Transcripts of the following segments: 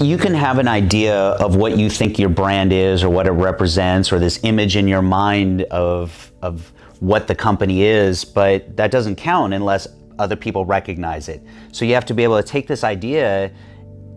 You can have an idea of what you think your brand is or what it represents or this image in your mind of what the company is, but that doesn't count unless other people recognize it. So you have to be able to take this idea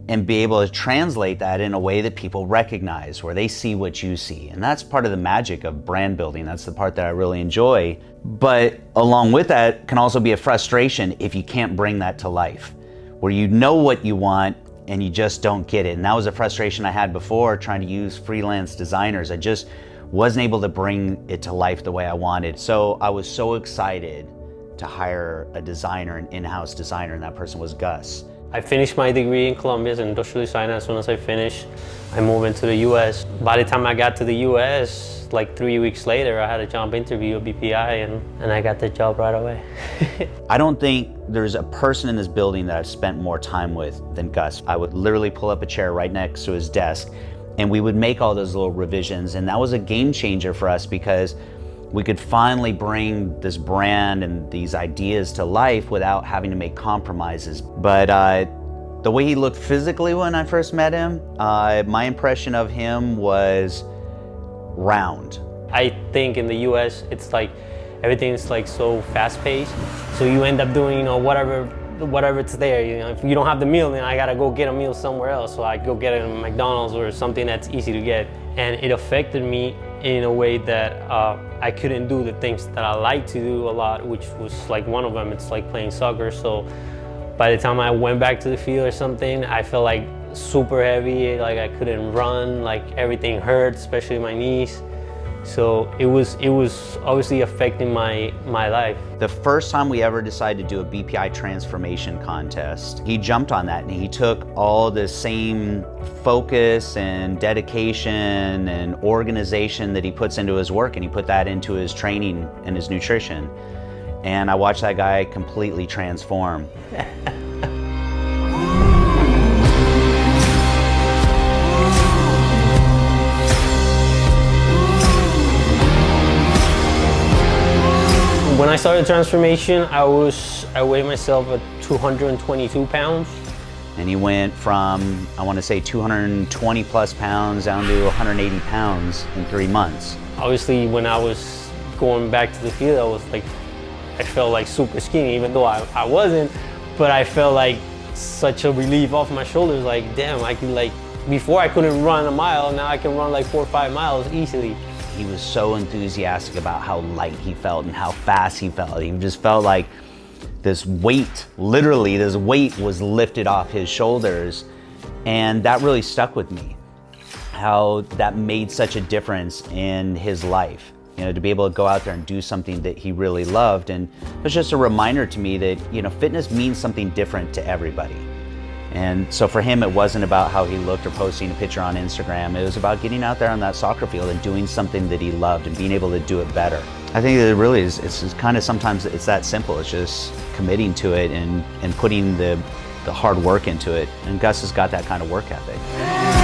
and be able to translate that in a way that people recognize, where they see what you see. And that's part of the magic of brand building. That's the part that I really enjoy. But along with that can also be a frustration if you can't bring that to life, where you know what you want and you just don't get it. And that was a frustration I had before trying to use freelance designers. I just wasn't able to bring it to life the way I wanted. So I was so excited to hire a designer, an in-house designer, and that person was Gus. I finished my degree in Colombia as an industrial designer. As soon as I finished, I moved into the US. By the time I got to the US, like 3 weeks later, I had a job interview at BPI and I got the job right away. I don't think there's a person in this building that I've spent more time with than Gus. I would literally pull up a chair right next to his desk and we would make all those little revisions, and that was a game changer for us because we could finally bring this brand and these ideas to life without having to make compromises. But the way he looked physically when I first met him, my impression of him was round. I think in the US, it's like everything's like so fast-paced. So you end up doing, whatever it's there. If you don't have the meal, then I gotta go get a meal somewhere else. So I go get it at McDonald's or something that's easy to get. And it affected me in a way that I couldn't do the things that I like to do a lot, which was like one of them, it's like playing soccer. So by the time I went back to the field or something, I felt like super heavy, like I couldn't run, like everything hurt, especially my knees. So it was obviously affecting my life. The first time we ever decided to do a BPI transformation contest, he jumped on that and he took all the same focus and dedication and organization that he puts into his work and he put that into his training and his nutrition. And I watched that guy completely transform. When I started transformation, I weighed myself at 222 pounds. And he went from, I want to say 220 plus pounds down to 180 pounds in 3 months. Obviously, when I was going back to the field, I felt like super skinny, even though I wasn't, but I felt like such a relief off my shoulders, like, damn, I can before I couldn't run a mile, now I can run like 4 or 5 miles easily. He was so enthusiastic about how light he felt and how fast he felt. He just felt like this weight, literally this weight was lifted off his shoulders. And that really stuck with me, how that made such a difference in his life. To be able to go out there and do something that he really loved. And it was just a reminder to me that, fitness means something different to everybody. And so for him, it wasn't about how he looked or posting a picture on Instagram. It was about getting out there on that soccer field and doing something that he loved and being able to do it better. I think that it really is, it's kind of sometimes it's that simple. It's just committing to it and putting the hard work into it. And Gus has got that kind of work ethic.